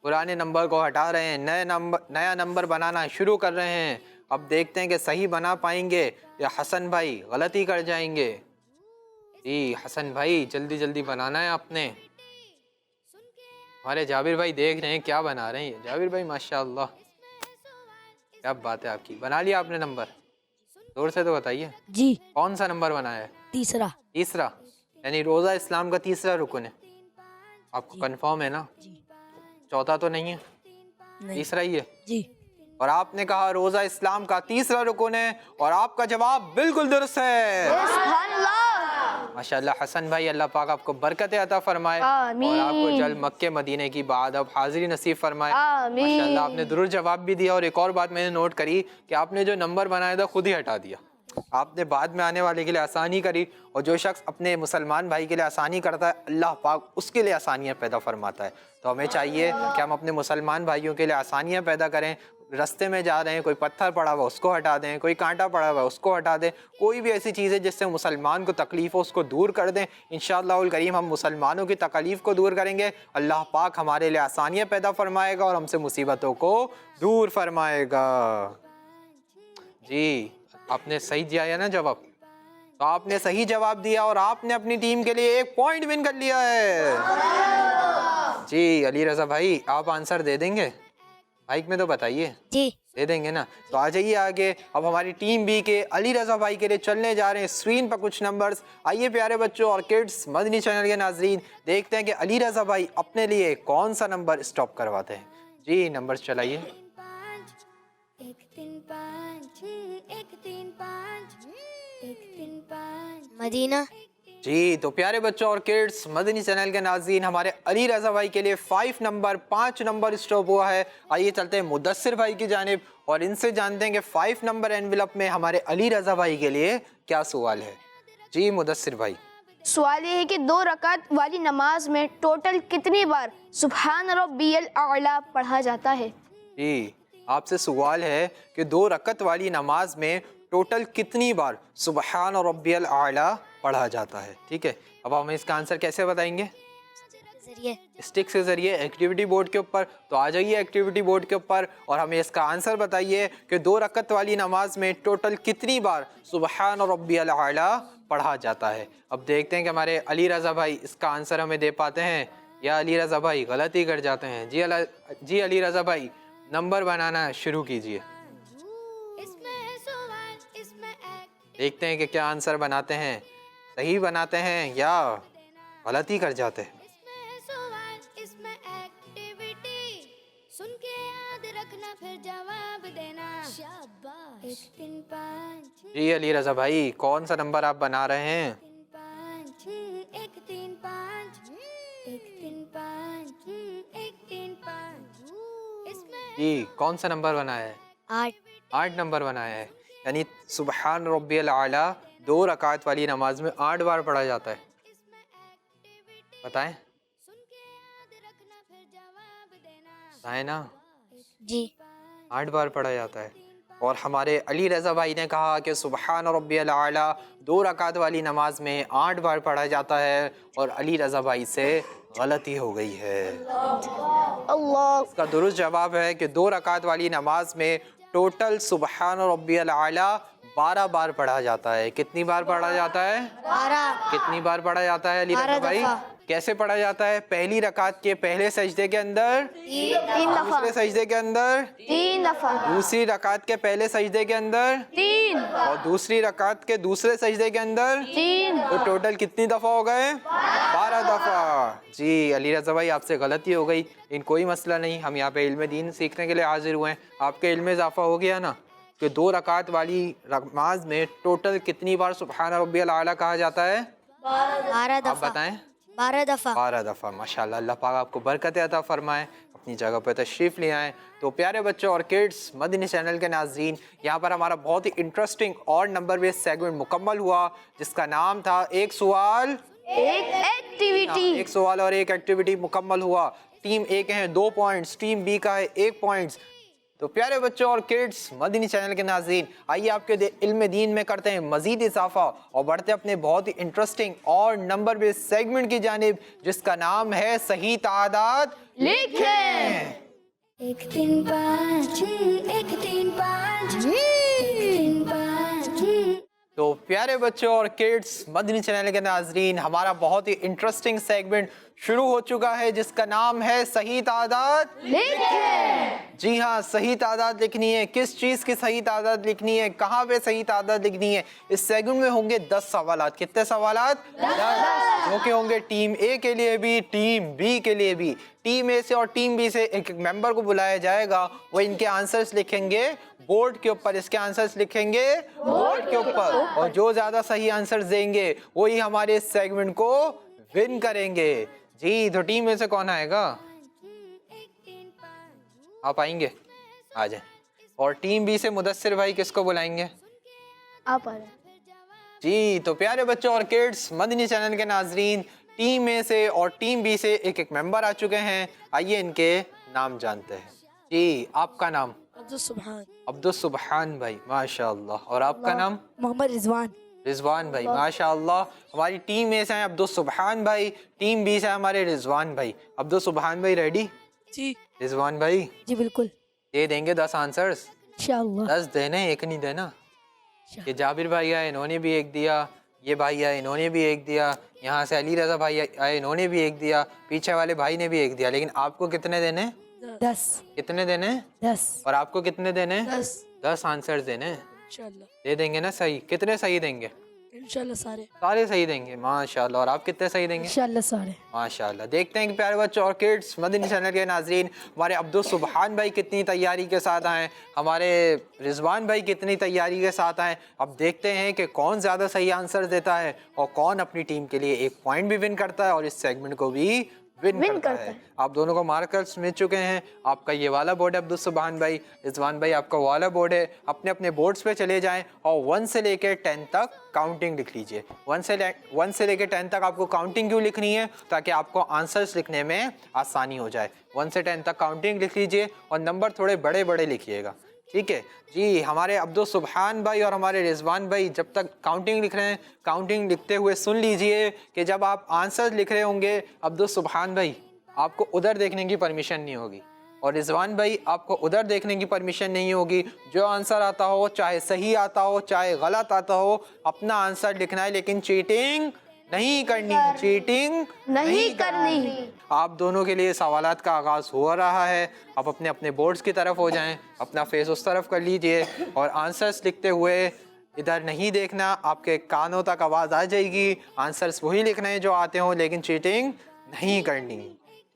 پرانے نمبر کو ہٹا رہے ہیں, نیا نمبر بنانا شروع کر رہے ہیں. اب دیکھتے ہیں کہ صحیح بنا پائیں گے یا حسن بھائی غلطی کر جائیں گے. جی حسن بھائی جلدی جلدی بنانا ہے آپ نے. ہمارے جابر بھائی دیکھ رہے ہیں کیا بنا رہے ہیں. جابر بھائی ماشاءاللہ کیا بات ہے آپ کی. بنا لیا آپ نے نمبر؟ زور سے تو بتائیے. جی. کون سا نمبر بنایا ہے؟ تیسرا. تیسرا, یعنی روزہ اسلام کا تیسرا رکن ہے. آپ کو کنفرم ہے نا؟ جی. چوتھا تو نہیں ہے, نہیں. تیسرا ہی ہے. جی. اور آپ نے کہا روزہ اسلام کا تیسرا رکن ہے اور آپ کا جواب بالکل درست ہے. سبحان اللہ. ماشاءاللہ حسن بھائی, اللہ پاک آپ کو برکت عطا فرمائے آمین. اور آپ کو جلد مکے مدینے کی بعد اب حاضری نصیب فرمائے. آمین. ماشاءاللہ آپ نے درست جواب بھی دیا. اور ایک اور بات میں نے نوٹ کری کہ آپ نے جو نمبر بنایا تھا خود ہی ہٹا دیا. آپ نے بعد میں آنے والے کے لیے آسانی کری, اور جو شخص اپنے مسلمان بھائی کے لیے آسانی کرتا ہے اللہ پاک اس کے لیے آسانیاں پیدا فرماتا ہے. تو ہمیں چاہیے کہ ہم اپنے مسلمان بھائیوں کے لیے آسانیاں پیدا کریں. رستے میں جا رہے ہیں, کوئی پتھر پڑا ہوا اس کو ہٹا دیں, کوئی کانٹا پڑا ہوا اس کو ہٹا دیں, کوئی بھی ایسی چیز ہے جس سے مسلمان کو تکلیف ہو اس کو دور کر دیں. انشاءاللہ الکریم ہم مسلمانوں کی تکلیف کو دور کریں گے, اللہ پاک ہمارے لیے آسانیاں پیدا فرمائے گا اور ہم سے مصیبتوں کو دور فرمائے گا. جی آپ نے صحیح دیا ہے نا جواب؟ تو آپ نے صحیح جواب دیا اور آپ نے اپنی ٹیم کے لیے 1 پوائنٹ ون کر لیا ہے. جی علی رضا بھائی آپ آنسر دے دیں گے؟ مائک میں تو بتائیے. جی. دے دیں گے نا؟ تو آ جائیے آگے. اب ہماری ٹیم بی کے علی رضا بھائی کے لیے چلنے جا رہے ہیں اسکرین پر کچھ نمبرز. آئیے پیارے بچوں اور کڈس, مدنی چینل کے ناظرین, دیکھتے ہیں کہ علی رضا بھائی اپنے لیے کون سا نمبر اسٹاپ کرواتے ہیں. جی نمبر چلائیے. 1 3 5 1 3 5 1 3 5 مدینہ. 1 3 جی تو پیارے بچوں اور کڈس مدنی چینل کے ناظرین، ہمارے علی رضا بھائی کے لیے 5 نمبر اسٹاپ ہوا ہے۔ آئیے چلتے ہیں مدثر بھائی کی جانب اور ان سے جانتے ہیں کہ 5 نمبر انویلپ میں ہمارے علی رضا بھائی کے لیے کیا سوال ہے۔ جی مدثر بھائی، سوال یہ ہے کہ 2 رکعت والی نماز میں ٹوٹل کتنی بار سبحان ربی الاعلیٰ پڑھا جاتا ہے؟ جی آپ سے سوال ہے کہ 2 رکعت والی نماز میں ٹوٹل کتنی بار سبحان ربی الاعلیٰ پڑھا جاتا ہے۔ ٹھیک ہے، اب ہمیں اس کا آنسر کیسے بتائیں گے؟ ذریعے اسٹک کے ذریعے ایکٹیویٹی بورڈ کے اوپر۔ تو آ جائیے ایکٹیویٹی بورڈ کے اوپر اور ہمیں اس کا آنسر بتائیے کہ 2 رکعت والی نماز میں ٹوٹل کتنی بار سبحان ربی الاعلیٰ پڑھا جاتا ہے۔ اب دیکھتے ہیں کہ ہمارے علی رضا بھائی اس کا آنسر ہمیں دے پاتے ہیں یا علی رضا بھائی غلطی کر جاتے ہیں۔ جی علی رضا بھائی نمبر بنانا شروع کیجیے۔ اس میں ہے سوال، اس میں ایکٹ دیکھتے ہیں کہ کیا آنسر بناتے ہیں، صحیح بناتے ہیں یا غلطی کر جاتے ہیں۔ اس میں ہے سوال، اس میں ایکٹیویٹی، سن کے یاد رکھنا پھر جواب دینا۔ شاباش 1 3 5 جی علی رضا بھائی کون سا نمبر آپ بنا رہے ہیں؟ 5 1 3 5 1 3 5 1 3 5 اس میں جی کون سا نمبر بنایا ہے؟ 8 نمبر بنایا ہے، یعنی سبحان ربی الاعلیٰ 2 رکعت والی نماز میں 8 بار پڑھا جاتا ہے۔ بتائیں سن کے یاد رکھنا پھر جواب دینا۔ بتائیں نا، جی 8 بار پڑھا جاتا ہے۔ اور ہمارے علی رضا بھائی نے کہا کہ سبحان ربی الاعلیٰ 2 رکعت والی نماز میں 8 بار پڑھا جاتا ہے، اور علی رضا بھائی سے غلطی ہو گئی ہے۔ اللہ اس کا درست جواب ہے کہ 2 رکعت والی نماز میں ٹوٹل سبحان ربی الاعلیٰ 12 بار پڑھا جاتا ہے۔ کتنی بار پڑھا جاتا ہے؟ 12 کتنی بار پڑھا جاتا ہے علی رضا 12 بھائی؟ دفعہ۔ کیسے پڑھا جاتا ہے؟ پہلی رکعت کے پہلے سجدے کے اندر، 3 دفعہ، دوسرے سجدے کے اندر، 3 دفعہ، دوسری رکعت کے پہلے سجدے کے اندر، 3 اور دوسری رکعت کے دوسرے سجدے کے اندر۔ 3 تو ٹوٹل کتنی دفعہ ہو گئے؟ 12 دفعہ۔ جی علی رضا بھائی آپ سے غلطی ہو گئی، لیکن کوئی مسئلہ نہیں، ہم یہاں پہ علم دین سیکھنے کے لیے حاضر ہوئے ہیں۔ آپ کے علم میں اضافہ ہو گیا نا کہ 2 رکعت والی نماز میں ٹوٹل کتنی بار سبحان ربی الاعلیٰ کہا جاتا ہے؟ 12 آپ دفعہ بتائیں۔ 12 دفعہ 12 دفعہ۔ ماشاءاللہ، اللہ پاک آپ کو برکت عطا فرمائے، اپنی جگہ پہ تشریف لے آئیں۔ تو پیارے بچوں اور کڈس مدنی چینل کے ناظرین، یہاں پر ہمارا بہت ہی انٹرسٹنگ اور نمبر بیس سیگمنٹ مکمل ہوا، جس کا نام تھا ایک سوال ایک ایکٹیویٹی۔ ایک سوال اور ایک ایکٹیویٹی مکمل ہوا۔ ٹیم اے کے ہیں 2 پوائنٹس، ٹیم بی کا ہے 1 پوائنٹس۔ تو پیارے بچوں اور کڈس مدنی چینل کے ناظرین، آئیے آپ کے علم دین میں کرتے ہیں مزید اضافہ اور بڑھتے اپنے بہت ہی انٹرسٹنگ اور نمبر بیس سیگمنٹ کی جانب، جس کا نام ہے صحیح تعداد لکھیں۔ 1 3 5 1 3 5 1 3 5 تو پیارے بچوں اور کڈس مدنی چینل کے ناظرین، ہمارا بہت ہی انٹرسٹنگ سیگمنٹ شروع ہو چکا ہے، جس کا نام ہے صحیح تعداد لکھیں۔ جی ہاں، صحیح تعداد لکھنی ہے۔ کس چیز کی صحیح تعداد لکھنی ہے، کہاں پہ صحیح تعداد لکھنی ہے؟ اس سیگمنٹ میں ہوں گے 10 سوالات۔ کتنے سوالات؟ 10، جو کہ ہوں گے ٹیم اے کے لیے بھی، ٹیم بی کے لیے بھی۔ ٹیم اے سے اور ٹیم بی سے ایک ممبر کو بلایا جائے گا، وہ ان کے آنسرز لکھیں گے بورڈ کے اوپر، اس کے آنسرز لکھیں گے بورڈ کے اوپر، اور جو زیادہ صحیح آنسرز دیں گے وہی ہمارے اس سیگمنٹ کو ون کریں گے۔ جی تو ٹیم اے سے کون آئے گا؟ آپ آئیں گے؟ آ جائیں۔ اور ٹیم بی سے مدثر بھائی کس کو بلائیں گے؟ آپ آ رہے ہیں۔ جی تو پیارے بچوں اور کڈس مدنی چینل کے ناظرین، ٹیم اے سے اور ٹیم بی سے ایک ایک ممبر آ چکے ہیں، آئیے ان کے نام جانتے ہیں۔ جی آپ کا نام؟ عبدالسبحان عبدالسبحان بھائی، ماشاء اللہ۔ اور آپ کا نام؟ محمد رضوان رضوان بھائی، ماشاء اللہ۔ ہماری ٹیم اے سے ہیں عبدالسبحان بھائی، ٹیم بی سے ہمارے رضوان بھائی۔ عبدالسبحان بھائی ریڈی؟ جی رضوان بھائی جی بالکل دے دیں گے 10 آنسرز؟ انشاءاللہ 10 دینے، ایک نہیں دینا۔ یہ جابر بھائی آئے، انہوں نے بھی ایک دیا، یہ بھائی آئے، انہوں نے بھی ایک دیا، یہاں سے علی رضا بھائی آئے، انہوں نے بھی ایک دیا، پیچھے والے بھائی نے بھی ایک دیا۔ لیکن آپ کو کتنے دینے؟ 10 کتنے دینے؟ 10 اور آپ کو کتنے دینے؟ 10 10 آنسرز دینے۔ انشاءاللہ دے دیں گے نا صحیح؟ کتنے صحیح دیں گے؟ इंशाल्लाह सारे सारे सही देंगे माशाल्लाह। और आप कितने सही देंगे? इंशाल्लाह सारे माशाल्लाह। देखते हैं कि प्यारे बच्चों और किड्स मदनी चैनल के नाजरीन हमारे अब्दुल सुबहान भाई कितनी तैयारी के साथ आए, हमारे रिजवान भाई कितनी तैयारी के साथ आए। अब देखते हैं कि कौन ज़्यादा सही आंसर देता है और कौन अपनी टीम के लिए एक पॉइंट भी विन करता है और इस सेगमेंट को भी विन करता है। आप दोनों को मार्कर्स मिल चुके हैं। आपका ये वाला बोर्ड है अब्दुल सुबहान भाई, रिजवान भाई आपका वाला बोर्ड है। अपने अपने बोर्ड्स पे चले जाएं और 1 से लेकर 10 तक काउंटिंग लिख लीजिए। 1 से लेकर 10 तक आपको काउंटिंग क्यों लिखनी है? ताकि आपको आंसर्स लिखने में आसानी हो जाए। 1 से 10 तक काउंटिंग लिख लीजिए और नंबर थोड़े बड़े बड़े लिखिएगा, ठीक है जी। हमारे अब्दुल सुबहान भाई और हमारे रिजवान भाई जब तक काउंटिंग लिख रहे हैं, काउंटिंग लिखते हुए सुन लीजिए कि जब आप आंसर लिख रहे होंगे अब्दुल सुबहान भाई आपको उधर देखने की परमिशन नहीं होगी और रिजवान भाई आपको उधर देखने की परमिशन नहीं होगी। जो आंसर आता हो, चाहे सही आता हो चाहे गलत आता हो, अपना आंसर लिखना है, लेकिन चीटिंग नहीं करनी, चीटिंग नहीं करनी। आप दोनों के लिए सवालात का आगाज़ हो रहा है। आप अपने अपने बोर्ड्स की तरफ हो जाएं, अपना फेस उस तरफ कर लीजिए और आंसर्स लिखते हुए इधर नहीं देखना, आपके कानों तक आवाज़ आ जाएगी। आंसर्स वही लिखना है जो आते हों, लेकिन चीटिंग नहीं करनी,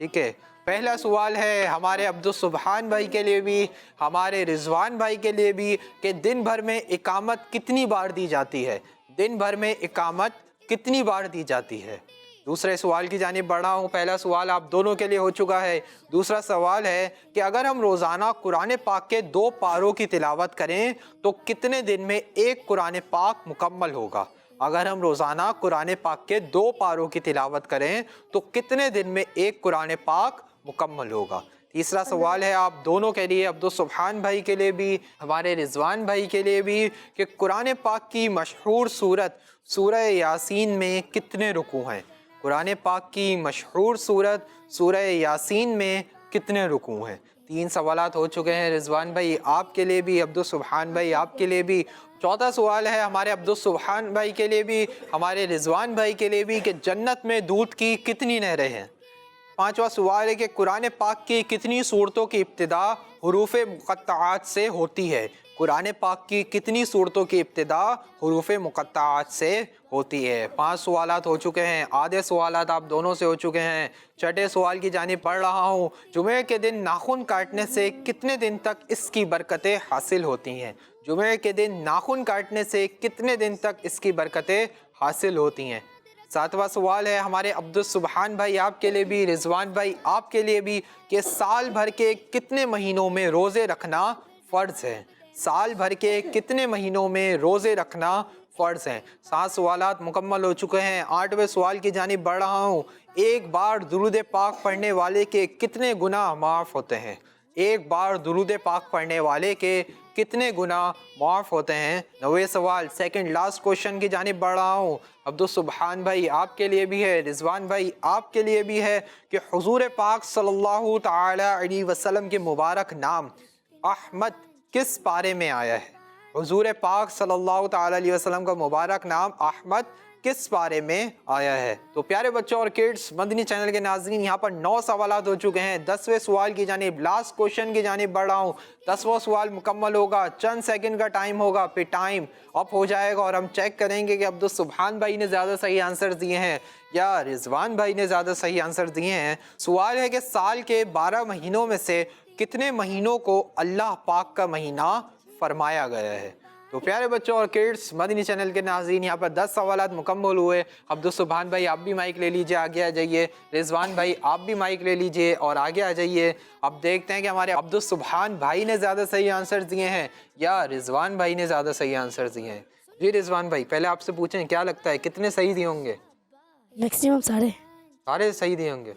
ठीक है। पहला सवाल है हमारे अब्दुल सुबहान भाई के लिए भी, हमारे रिजवान भाई के लिए भी कि दिन भर में इकामत कितनी बार दी जाती है? दिन भर में इकामत कितनी बार दी जाती है? दूसरे सवाल की जानिब बढ़ा हूँ। पहला सवाल आप दोनों के लिए हो चुका है। दूसरा सवाल है कि अगर हम रोज़ाना कुरान पाक के 2 पारों की तिलावत करें तो कितने दिन में एक कुरान पाक मुकम्मल होगा? अगर हम रोज़ाना कुरान पाक के 2 पारों की तिलावत करें तो कितने दिन में एक कुरान पाक मुकम्मल होगा? तीसरा सवाल है आप दोनों के लिए, अब्दुल सुबहान भाई के लिए भी, हमारे रिजवान भाई के लिए भी, कि कुरान पाक की मशहूर सूरत सूरह यासीन में कितने रुकू हैं? कुरान पाक की मशहूर सूरत सूरह यासीन में कितने रुकू हैं? 3 सवालात हो चुके हैं रिजवान भाई आपके लिए भी, अब्दुल सुबहान भाई आपके लिए भी। चौथा सवाल है हमारे अब्दुल सुबहान भाई के लिए भी, हमारे रिजवान भाई के लिए भी, कि जन्नत में दूध की कितनी नहरें हैं? 5वां सवाल है कि कुरान पाक की कितनी सूरतों की इब्तिदा हुरूफ मुक़त्तआत से होती है? कुरान पाक की कितनी सूरतों की इब्तिदा हुरूफ मुक़त्तआत से होती है? 5 सवालात हो चुके हैं। आधे सवालात आप दोनों से हो चुके हैं। छठे सवाल की जानिब पढ़ रहा हूँ। जुमे के दिन नाखून काटने से कितने दिन तक इसकी बरकतें हासिल होती हैं? जुमे के दिन नाखून काटने से कितने दिन तक इसकी बरकतें हासिल होती हैं? 7वां सवाल है हमारे अब्दुल सुबहान भाई आपके लिए भी, रिजवान भाई आपके लिए भी, कि साल भर के कितने महीनों में रोज़े रखना फ़र्ज़ है? साल भर के कितने महीनों में रोज़े रखना फ़र्ज़ हैं? 7 सवालात मुकम्मल हो चुके हैं। 8वें सवाल की जानिब बढ़ रहा हूँ। एक बार दुरूद पाक पढ़ने वाले के कितने गुनाह माफ़ होते हैं? एक बार दुरूद पाक पढ़ने वाले के कितने गुनाह माफ़ होते हैं? 9वें सवाल सेकंड लास्ट क्वेश्चन की जानिब बढ़ रहा हूँ। अब्दुल सुबहान भाई आपके लिए भी है, रिजवान भाई आपके लिए भी है, कि हुजूर पाक सल्लल्लाहु ताला अलैहि वसल्लम के मुबारक नाम अहमद किस पारे में आया है? हुजूर पाक सल्लल्लाहु ताला अलैहि वसल्लम का मुबारक नाम अहमद किस पारे में आया है? तो प्यारे बच्चों और किड्स मदनी चैनल के नाज़रीन यहाँ पर 9 सवालात हो चुके हैं। 10वें सवाल की जानिब लास्ट क्वेश्चन की जानिब बढ़ रहा हूँ। 10वां सवाल मुकम्मल होगा, चंद सेकंड का टाइम होगा, फिर टाइम अप हो जाएगा और हम चेक करेंगे कि अब्दुल सुबहान भाई ने ज़्यादा सही आंसर दिए हैं या रिजवान भाई ने ज़्यादा सही आंसर दिए हैं। सवाल है कि साल के 12 महीनों में से कितने महीनों को अल्लाह पाक का महीना फरमाया गया है? तो प्यारे बच्चों और किड्स मदनी चैनल के नाज़रीन यहाँ पर 10 सवालात मुकम्मल हुए। अब्दुल सुबहान भाई आप भी माइक ले लीजिए, आगे आ जाइए। रिजवान भाई आप भी माइक ले लीजिए और आगे आ जाइए। अब देखते हैं कि हमारे अब्दुल सुबहान भाई ने ज़्यादा सही आंसर दिए हैं या रिजवान भाई ने ज़्यादा सही आंसर दिए हैं। जी रिजवान भाई पहले आपसे पूछें, क्या लगता है कितने सही दिए होंगे? मैक्सिमम सारे सारे सही दिए होंगे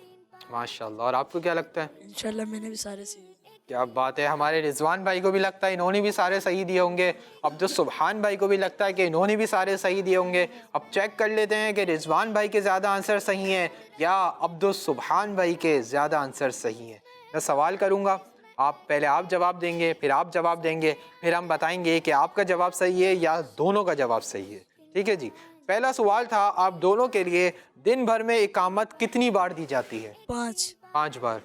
माशाल्लाह। और आपको क्या लगता है? इंशाल्लाह मैंने भी सारे सही। क्या बात है। हमारे रिजवान भाई को भी लगता है इन्होंने भी सारे सही दिए होंगे। अब्दुल सुबहान भाई को भी लगता है कि इन्होंने भी सारे सही दिए होंगे। अब चेक कर लेते हैं कि रिजवान भाई के ज़्यादा आंसर सही हैं या अब्दुल सुबहान भाई के ज़्यादा आंसर सही हैं। मैं सवाल करूँगा, आप पहले आप जवाब देंगे, फिर आप जवाब देंगे, फिर हम बताएंगे कि आपका जवाब सही है या दोनों का जवाब सही है। ठीक है जी। पहला सवाल था आप दोनों के लिए, दिन भर में इकामत कितनी बार दी जाती है? 5 5 बार।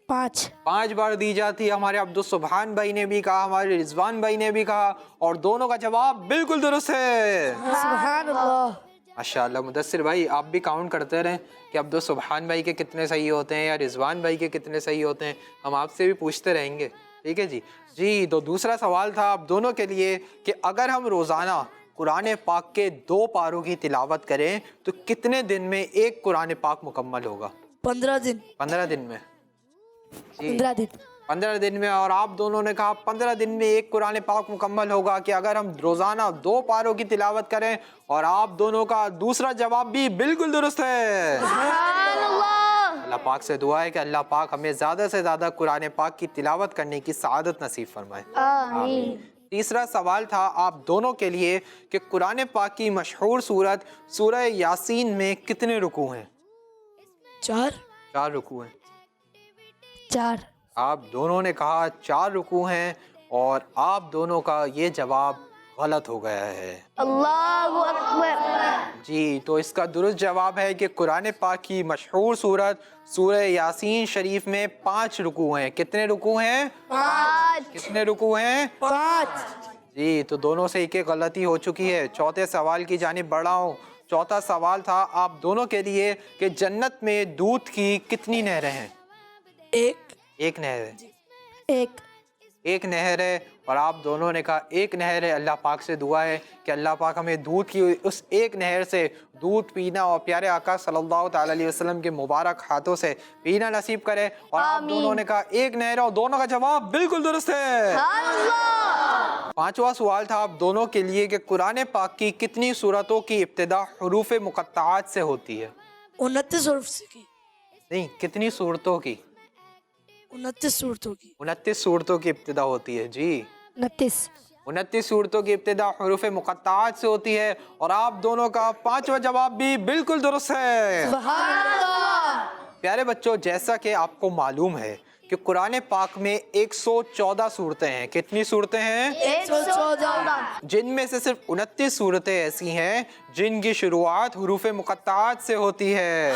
5 बार दी जाती है। हमारे अब्दुल सुभान भाई ने भी कहा, हमारे रिजवान भाई ने भी कहा, और दोनों का जवाब बिल्कुल दुरुस्त है। माशाअल्लाह। मुदस्सिर भाई आप भी काउंट करते रहें कि अब्दुल सुभान भाई के कितने सही होते हैं या रिजवान भाई के कितने सही होते हैं, हम आपसे भी पूछते रहेंगे, ठीक है जी। जी, तो दूसरा सवाल था आप दोनों के लिए कि अगर हम रोज़ाना कुरान पाक के 2 पारों की तिलावत करें तो कितने दिन में एक कुरान पाक मुकम्मल होगा? 15 दिन। 15 दिन में। जी 15 दिन। 15 दिन में। और आप दोनों ने कहा 15 दिन में एक कुरान पाक मुकम्मल होगा कि अगर हम रोज़ाना 2 पारों की तिलावत करें, और आप दोनों का दूसरा जवाब भी बिल्कुल दुरुस्त है। अल्लाह पाक से दुआ है कि अल्लाह पाक हमें ज़्यादा से ज़्यादा कुरान पाक की तिलावत करने की सआदत नसीब फरमाए। आमीन। तीसरा सवाल था आप दोनों के लिए कि कुरान पाक की मशहूर सूरत सूरह यासीन में कितने रुकू हैं? 4 रुकू हैं। 4। आप दोनों ने कहा 4 रुकू हैं, और आप दोनों का ये जवाब गलत हो गया है। अल्लाहु अकबर। जी, तो इसका दुरुस्त जवाब है कि कुरान पाक की मशहूर सूरत सूरह यासीन शरीफ में 5 रुकू हैं। कितने रुकू हैं? 5। कितने रुकू हैं? 5। जी, तो दोनों से एक गलती हो चुकी है। चौथे सवाल की जानिब बढ़ा हूँ। चौथा सवाल था आप दोनों के लिए कि जन्नत में दूध की कितनी नहरें हैं? 1 नहर है। 1 एक नहर है, और आप दोनों ने कहा 1 नहर है। अल्लाह पाक से दुआ है कि अल्लाह पाक हमें दूध की उस एक नहर से दूध पीना और प्यारे आका सल्लल्लाहु ताला अलैहि वसल्लम के मुबारक हाथों से पीना नसीब करे। और आप दोनों ने कहा 1 नहर, और दोनों का जवाब बिल्कुल दुरुस्त है। पांचवा सवाल था आप दोनों के लिए कि कुरान पाक की कितनी सूरतों की इब्तिदा हुरूफ मुक़त्तआत से होती है? 29 हर्फ से की। नहीं, कितनी सूरतों की? 29 सूरतों की। 29 सूरतों की इब्तिदा होती है। जी 29 सूरतों की इब्तिदा हुरूफ मुक़त्तआत से होती है, और आप दोनों का 5वां जवाब भी बिल्कुल दुरुस्त है। प्यारे बच्चों, जैसा कि आपको मालूम है कि कुरान पाक में 114 सूरतें हैं। कितनी सूरतें हैं? 114। जिनमें से सिर्फ 29 सूरतें ऐसी हैं जिनकी शुरुआत हुरूफ मुक़त्तआत से होती है।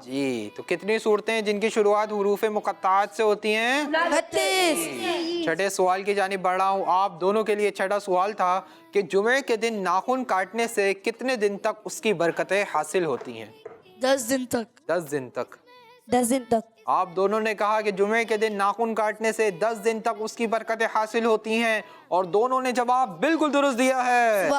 जी, तो कितनी सूरतें हैं जिनकी शुरुआत हुरूफ मुक़त्तआत से होती हैं? 29। छठे सवाल की जानिब बढ़ रहा हूँ। आप दोनों के लिए छठा सवाल था कि जुमे के दिन नाखून काटने से कितने दिन तक उसकी बरकतें हासिल होती हैं? 10 दिन तक। 10 दिन तक। 10 दिन तक। आप दोनों ने कहा कि जुमे के दिन नाखून काटने से 10 दिन तक उसकी बरकतें हासिल होती हैं, और दोनों ने जवाब बिल्कुल दुरुस्त दिया है।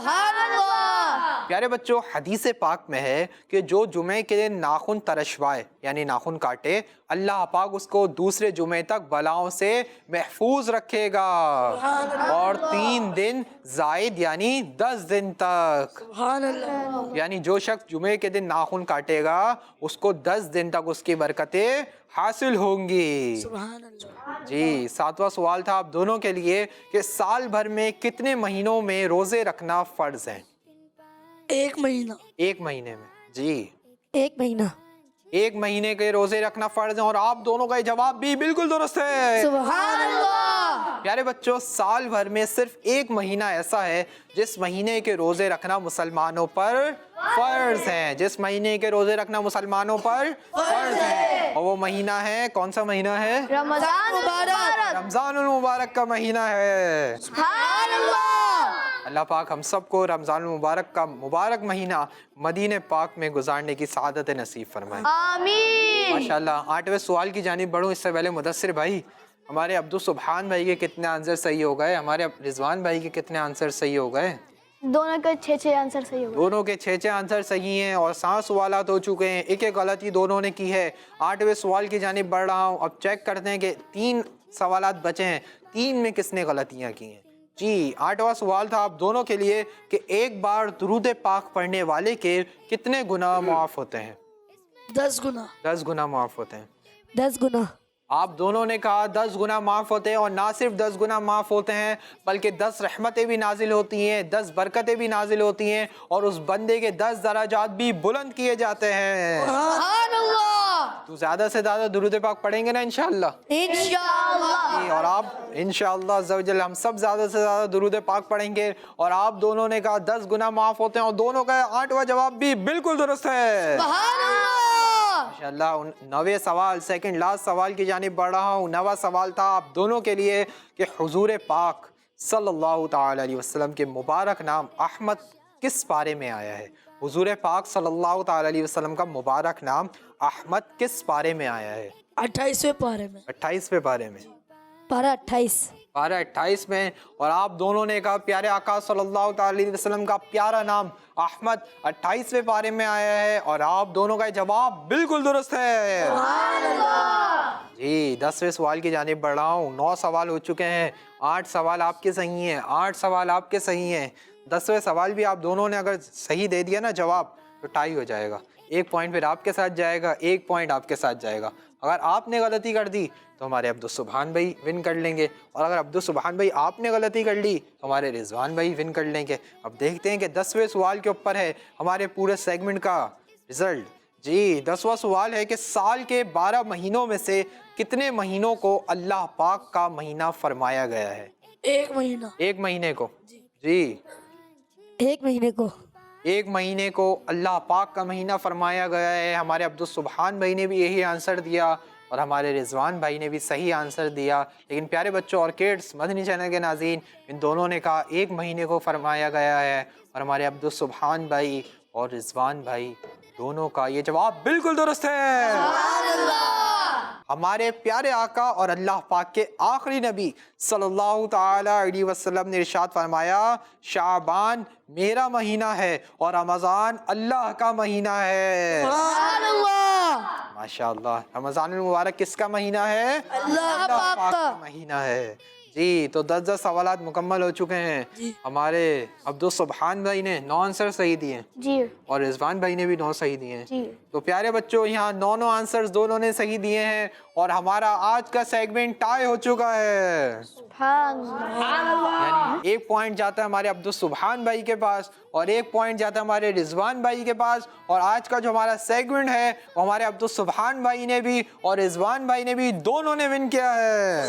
प्यारे बच्चों, हदीस पाक में है कि जो जुमे के दिन नाखून तरशवाए यानी नाखून काटे, अल्लाह पाक उसको दूसरे जुमे तक बलाओं से महफूज रखेगा, और 3 दिन जायद यानी 10 दिन तक। यानी जो शख्स जुमे के दिन नाखून काटेगा उसको 10 दिन तक उसकी बरकतें हासिल होंगी। जी, 7वां सवाल था आप दोनों के लिए कि साल भर में कितने महीनों में रोजे रखना फर्ज है? 1 महीना। 1 महीने में। जी 1 महीना। 1 महीने के रोजे रखना फर्ज है, और आप दोनों का जवाब भी बिल्कुल दुरुस्त है। सुभान अल्लाह। प्यारे बच्चों, साल भर में सिर्फ 1 महीना ऐसा है जिस महीने के रोजे रखना मुसलमानों पर फर्ज है। जिस महीने के रोजे रखना मुसलमानों पर फर्ज है, और वो महीना है, कौन सा महीना है? रमजान मुबारक। रमजानुल मुबारक का महीना है। अल्लाह पाक हम सबको रमजान मुबारक का मुबारक महीना मदीने पाक में गुजारने की सआदत नसीब फरमाए। आमीन। माशाल्लाह। 8वें सवाल की जानिब बढ़ूँ इससे पहले मुदस्सिर भाई, हमारे अब्दुल सुभान भाई के कितने आंसर सही हो गए? हमारे रिजवान भाई के कितने आंसर सही हो गए? दोनों के 6 आंसर सही हो गए। दोनों के 6 आंसर सही हैं, और 7 सवालात हो चुके हैं। एक गलती दोनों ने की है। 8वें सवाल की जानिब बढ़ रहा हूँ। अब चेक करते हैं कि 3 सवालात बचे हैं, 3 में किसने गलतियाँ की हैं। जी, 8वां सवाल था आप दोनों के लिए कि एक बार दुरूद पाक पढ़ने वाले के कितने गुनाह माफ़ होते हैं? 10 गुना। 10 गुनाह माफ़ होते हैं। 10 गुना। आप दोनों ने कहा 10 गुना माफ़ होते हैं, और ना सिर्फ 10 गुना माफ़ होते हैं बल्कि 10 रहमतें भी नाजिल होती हैं, 10 बरकतें भी नाजिल होती हैं, और उस बंदे के 10 दराजात भी बुलंद किए जाते हैं। तो ज़्यादा से ज़्यादा दुरूद पाक पढ़ेंगे ना इंशाअल्लाह? इंशाअल्लाह। और आप इंशाअल्लाह अज़्ज़ा वजल हम सब ज़्यादा से ज़्यादा दुरूद पाक पढ़ेंगे। और आप दोनों ने कहा 10 गुना माफ़ होते हैं, और दोनों का 8वां जवाब भी बिल्कुल दुरुस्त है। माशाल्लाह। 9वें सवाल, सेकंड लास्ट सवाल की जानिब बढ़ रहा हूँ। 9वां सवाल था आप दोनों के लिए कि हुजूर पाक सल्लल्लाहु ताला अलैहि वसल्लम के मुबारक नाम अहमद किस पारे में आया है? हुजूर पाक सल्लल्लाहु ताला अलैहि वसल्लम का मुबारक नाम अहमद किस पारे में आया है? 28वें पारे में। 28वें पारे में। पारा 28। पारा 28 में। और आप दोनों ने कहा प्यारे आका सल्लल्लाहु ताला अलैहि वसल्लम का प्यारा नाम अहमद 28वें पारे में आया है, और आप दोनों का जवाब बिल्कुल दुरुस्त है जी। 10वें सवाल की जानिब बढ़ रहा हूँ। 9 सवाल हो चुके हैं, 8 सवाल आपके सही हैं, 8 सवाल आपके सही हैं। 10वें सवाल भी आप दोनों ने अगर सही दे दिया ना जवाब, तो टाई हो जाएगा। 1 पॉइंट फिर आपके साथ जाएगा, 1 पॉइंट आपके साथ जाएगा। अगर आपने गलती कर दी तो हमारे अब्दुल सुबहान भाई विन कर लेंगे, और अगर अब्दुल सुबहान भाई आपने गलती कर ली तो हमारे रिजवान भाई विन कर लेंगे। अब देखते हैं कि 10वें सवाल के ऊपर है हमारे पूरे सेगमेंट का रिजल्ट जी। 10वां सवाल है कि साल के 12 महीनों में से कितने महीनों को अल्लाह पाक का महीना फरमाया गया है? 1 महीना। 1 महीने को जी। 1 महीने को। 1 महीने को अल्लाह पाक का महीना फरमाया गया है। हमारे अब्दुल सुबहान भाई ने भी यही आंसर दिया, और हमारे रिजवान भाई ने भी सही आंसर दिया। लेकिन प्यारे बच्चों और किड्स मदनी चैनल के नाज़रीन, इन दोनों ने कहा 1 महीने को फरमाया गया है, और हमारे अब्दुल सुबहान भाई और रिजवान भाई दोनों का ये जवाब बिल्कुल दुरुस्त है। हमारे प्यारे आका और अल्लाह पाक के आखिरी नबी सल्लल्लाहु ताला अलैहि वसल्लम ने इरशाद फरमाया, शाबान मेरा महीना है और रमज़ान अल्लाह का महीना है। माशाअल्लाह। रमज़ान मुबारक किसका महीना है? अल्लाह पाक का महीना है जी। तो 10 सवालात मुकम्मल हो चुके हैं। हमारे अब्दुल सुबहान भाई ने 9 आंसर सही दिए जी, और रिजवान भाई ने भी 9 सही दिए हैं जी। तो प्यारे बच्चों यहाँ 9 आंसर्स दोनों ने सही दिए हैं, और हमारा आज का सेगमेंट टाई हो चुका है। यानी 1 पॉइंट जाता है हमारे अब्दुल सुबहान भाई के पास, और 1 पॉइंट जाता है हमारे रिजवान भाई के पास। और आज का जो हमारा सेगमेंट है वो हमारे अब्दुल सुबहान भाई ने भी और रिजवान भाई ने भी दोनों ने विन किया है।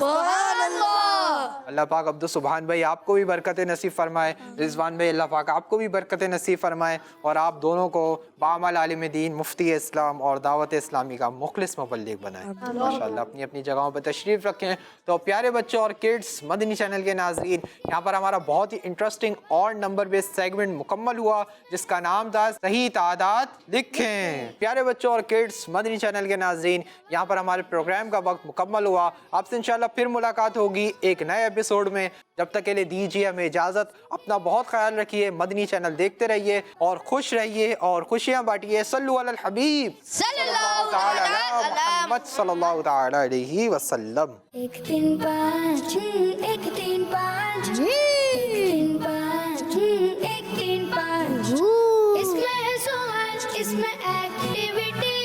अल्लाह पाक अब्दुल सुबहान भाई आपको भी बरकत नसीब फरमाए, रिजवान भाई अल्लाह पाक आपको भी बरकत नसीब फरमाए, और आप दोनों को बामल आलिम दीन, मुफ्ती इस्लाम और दावत इस्लामी का मुखलिस मुबल्लिग बनाए। माशाअल्लाह। अपनी अपनी जगहों पर तशरीफ़ रखें। तो प्यारे बच्चों और किड्स मदनी चैनल के नाज़रीन, यहाँ पर हमारा बहुत ही इंटरेस्टिंग और नंबर बेस्ड सेगमेंट मुकम्मल हुआ, जिसका नाम था सही तादाद लिखें। प्यारे बच्चों और किड्स मदनी चैनल के नाज़रीन, यहाँ पर हमारे प्रोग्राम का वक्त मुकम्मल हुआ। आपसे इंशाल्लाह फिर मुलाकात होगी एक नए एपिसोड में। जब तक के लिए दीजिए हमें इजाज़त। अपना बहुत ख्याल रखिए, मदनी चैनल देखते रहिए और खुश रहिए और खुशियाँ बांटिए। सल्लु अलल हबीब सल्लल्लाहु ताला अलैहि वसल्लम। 1 3 5 1 3 5 1 3 5 1 3 5 इसमें है सवाल, इसमें एक्टिविटी,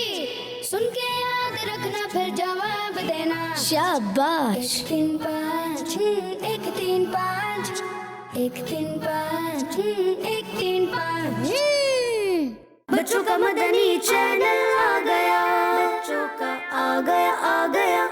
सुन के याद रखना फिर जवाब देना। शाबाश। 1 3 5 1 3 5 1 3 5 1 3 5 बच्चों का मदनी चैनल आ गया, बच्चों का आ गया